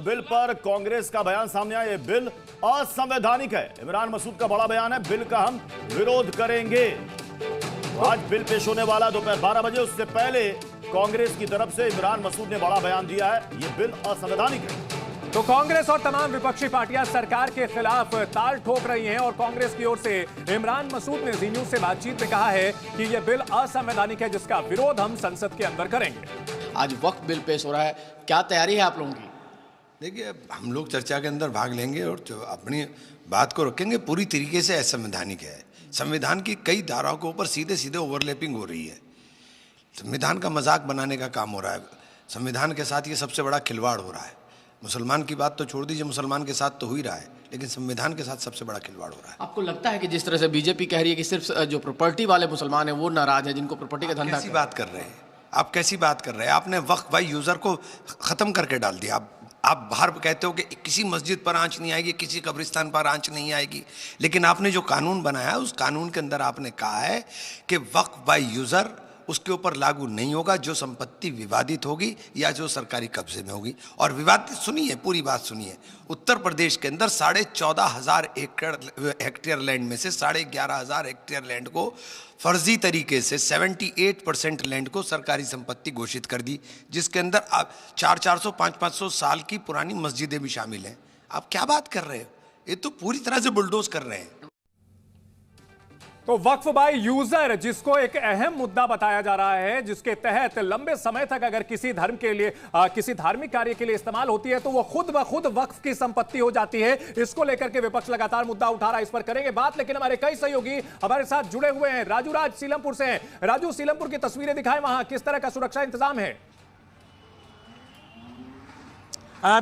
Bill पर कांग्रेस का बयान सामने आया। ये बिल असंवैधानिक है। इमरान मसूद का बड़ा बयान है, बिल का हम विरोध करेंगे। आज बिल पेश होने वाला दोपहर 12 बजे। उससे पहले कांग्रेस की तरफ से इमरान मसूद ने बड़ा बयान दिया है, ये बिल असंवैधानिक है। तो कांग्रेस और तमाम विपक्षी पार्टियां सरकार के खिलाफ ताल ठोक रही हैं और कांग्रेस की ओर से इमरान मसूद ने जी न्यूज से बातचीत में कहा है कि यह बिल असंवैधानिक है, जिसका विरोध हम संसद के अंदर करेंगे। आज वक्त बिल पेश हो रहा है, क्या तैयारी है आप लोगों की? देखिए, हम लोग चर्चा के अंदर भाग लेंगे और अपनी बात को रखेंगे। पूरी तरीके से असंवैधानिक है। संविधान की कई धाराओं के ऊपर सीधे सीधे ओवरलैपिंग हो रही है। संविधान का मजाक बनाने का काम हो रहा है। संविधान के साथ ये सबसे बड़ा खिलवाड़ हो रहा है। मुसलमान की बात तो छोड़ दीजिए, मुसलमान के साथ तो हो ही रहा है, लेकिन संविधान के साथ सबसे बड़ा खिलवाड़ हो रहा है। आपको लगता है कि जिस तरह से बीजेपी कह रही है कि सिर्फ जो प्रॉपर्टी वाले मुसलमान हैं वो नाराज है, जिनको प्रॉपर्टी का धंधा, कैसी बात कर रहे हैं आप? कैसी बात कर रहे हैं? आपने वक्फ बाई यूजर को खत्म करके डाल दिया। आप बाहर कहते हो कि किसी मस्जिद पर आंच नहीं आएगी, किसी कब्रिस्तान पर आंच नहीं आएगी, लेकिन आपने जो कानून बनाया उस कानून के अंदर आपने कहा है कि वक्फ बाई यूजर उसके ऊपर लागू नहीं होगा जो संपत्ति विवादित होगी या जो सरकारी कब्जे में होगी। और विवादित, सुनिए पूरी बात सुनिए, उत्तर प्रदेश के अंदर 14,500 हेक्टेयर लैंड में से 11,500 हेक्टेयर लैंड को फर्जी तरीके से 78% लैंड को सरकारी संपत्ति घोषित कर दी, जिसके अंदर 400, 500 साल की पुरानी मस्जिदें भी शामिल हैं। आप क्या बात कर रहे हो? ये तो पूरी तरह से बुलडोज कर रहे हैं। तो वक्फ बाय यूजर, जिसको एक अहम मुद्दा बताया जा रहा है, जिसके तहत लंबे समय तक अगर किसी धर्म के लिए किसी धार्मिक कार्य के लिए इस्तेमाल होती है तो वो खुद ब खुद वक्फ की संपत्ति हो जाती है। इसको लेकर के विपक्ष लगातार मुद्दा उठा रहा है, इस पर करेंगे बात। लेकिन हमारे कई सहयोगी हमारे साथ जुड़े हुए हैं। राजू राज सीलमपुर से हैं। राजू, सीलमपुर की तस्वीरें दिखाएं, वहां किस तरह का सुरक्षा इंतजाम है?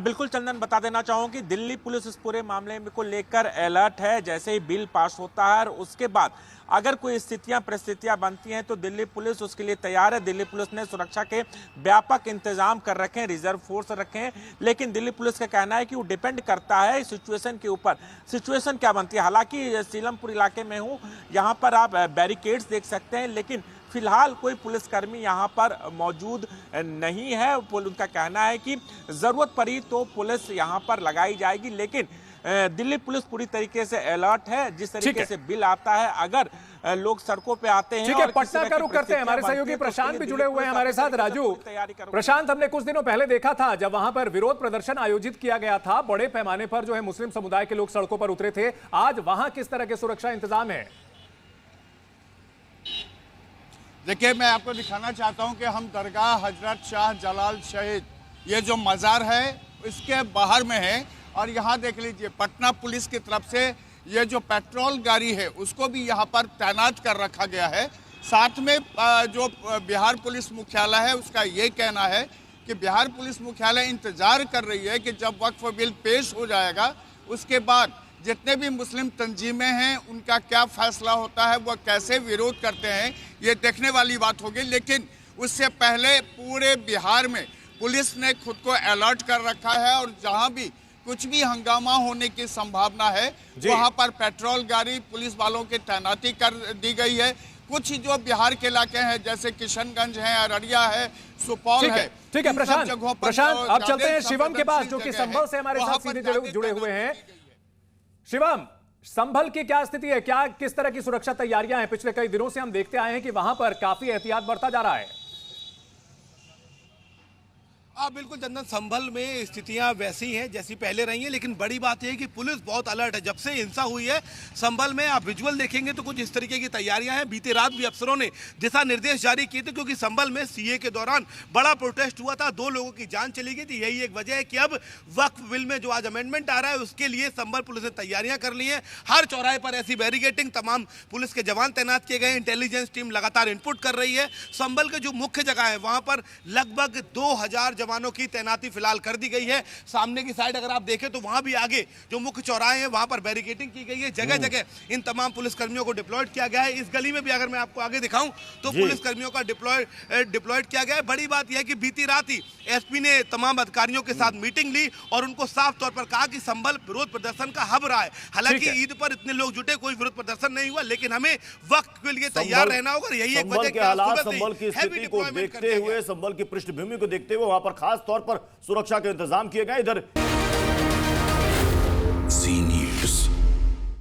बिल्कुल चंदन, बता देना चाहूँ कि दिल्ली पुलिस इस पूरे मामले को लेकर अलर्ट है। जैसे ही बिल पास होता है और उसके बाद अगर कोई स्थितियां परिस्थितियां बनती हैं तो दिल्ली पुलिस उसके लिए तैयार है। दिल्ली पुलिस ने सुरक्षा के व्यापक इंतजाम कर रखे हैं, रिजर्व फोर्स रखे हैं, लेकिन दिल्ली पुलिस का कहना है कि वो डिपेंड करता है सिचुएशन के ऊपर, सिचुएशन क्या बनती है। हालांकि सीलमपुर इलाके में हूँ, यहाँ पर आप बैरिकेड्स देख सकते हैं, लेकिन फिलहाल कोई पुलिसकर्मी यहाँ पर मौजूद नहीं है। उनका कहना है कि जरूरत पड़ी तो पुलिस यहाँ पर लगाई जाएगी, लेकिन दिल्ली पुलिस पूरी तरीके से अलर्ट है। जिस तरीके से बिल आता है, अगर लोग सड़कों पे आते हैं। ठीक है, पटना का रुख करते हैं। हमारे सहयोगी प्रशांत भी जुड़े हुए हैं हमारे साथ। राजू, प्रशांत, हमने कुछ दिनों पहले देखा था जब वहां पर विरोध प्रदर्शन आयोजित किया गया था, बड़े पैमाने पर जो है मुस्लिम समुदाय के लोग सड़कों पर उतरे थे। आज वहां किस तरह के सुरक्षा इंतजाम है? देखिए, मैं आपको दिखाना चाहता हूं कि हम दरगाह हजरत शाह जलाल शहीद, ये जो मज़ार है, इसके बाहर में है। और यहाँ देख लीजिए, पटना पुलिस की तरफ से ये जो पेट्रोल गाड़ी है उसको भी यहाँ पर तैनात कर रखा गया है। साथ में जो बिहार पुलिस मुख्यालय है उसका ये कहना है कि बिहार पुलिस मुख्यालय इंतज़ार कर रही है कि जब वक्फ बिल पेश हो जाएगा उसके बाद जितने भी मुस्लिम तंजीमें हैं उनका क्या फैसला होता है, वह कैसे विरोध करते हैं, ये देखने वाली बात होगी। लेकिन उससे पहले पूरे बिहार में पुलिस ने खुद को अलर्ट कर रखा है और जहां भी कुछ भी हंगामा होने की संभावना है वहां पर पेट्रोल गाड़ी पुलिस वालों की तैनाती कर दी गई है। कुछ जो बिहार के इलाके हैं जैसे किशनगंज है, अररिया है, सुपौल है। ठीक है प्रशांत, अब चलते हैं शिवम के पास, जो कि संभल से हमारे साथ सीधे जुड़े हुए हैं। शिवम, संभल की क्या स्थिति है? क्या किस तरह की सुरक्षा तैयारियां हैं? पिछले कई दिनों से हम देखते आए हैं कि वहां पर काफी एहतियात बरता जा रहा है। बिल्कुल चंदन, संभल में स्थितियां वैसी हैं जैसी पहले रही हैं, लेकिन बड़ी बात यह है कि पुलिस बहुत अलर्ट है। जब से हिंसा हुई है संभल में, आप विजुअल देखेंगे तो कुछ इस तरीके की तैयारियां हैं। बीती रात भी अफसरों ने दिशा निर्देश जारी किए थे, क्योंकि संभल में सीए के दौरान बड़ा प्रोटेस्ट हुआ था, 2 लोगों की जान चली गई थी। यही एक वजह है कि अब वक्फ बिल में जो आज अमेंडमेंट आ रहा है उसके लिए संभल पुलिस ने तैयारियां कर ली हैं। हर चौराहे पर ऐसी बैरिकेडिंग, तमाम पुलिस के जवान तैनात किए गए, इंटेलिजेंस टीम लगातार इनपुट कर रही है। संभल के जो मुख्य जगह है वहां पर लगभग 2000 जवानों की तैनाती फिलहाल कर दी गई है। सामने की साइड अगर आप देखें तो वहां भी आगे जो मुख्य चौराहे हैं वहां पर बैरिकेडिंग की गई है। जगह जगह इन तमाम पुलिसकर्मियों को डिप्लॉयड किया गया है। इस गली में भी अगर मैं आपको आगे दिखाऊं तो पुलिसकर्मियों का डिप्लॉयड किया गया है। बड़ी बात यह है कि बीती रात ही एसपी ने तमाम अधिकारियों के साथ मीटिंग ली और उनको साफ तौर पर कहा कि संभल विरोध प्रदर्शन का हब रहा है। हालांकि ईद पर इतने लोग जुटे, कोई विरोध प्रदर्शन नहीं हुआ, लेकिन हमें वक्त के लिए तैयार रहना होगा। यही एक वजह संभल की स्थिति को देखते हुए, संभल की पृष्ठभूमि को देखते हुए वहां पर खास तौर पर सुरक्षा के इंतजाम किए गए। इधर Zee News।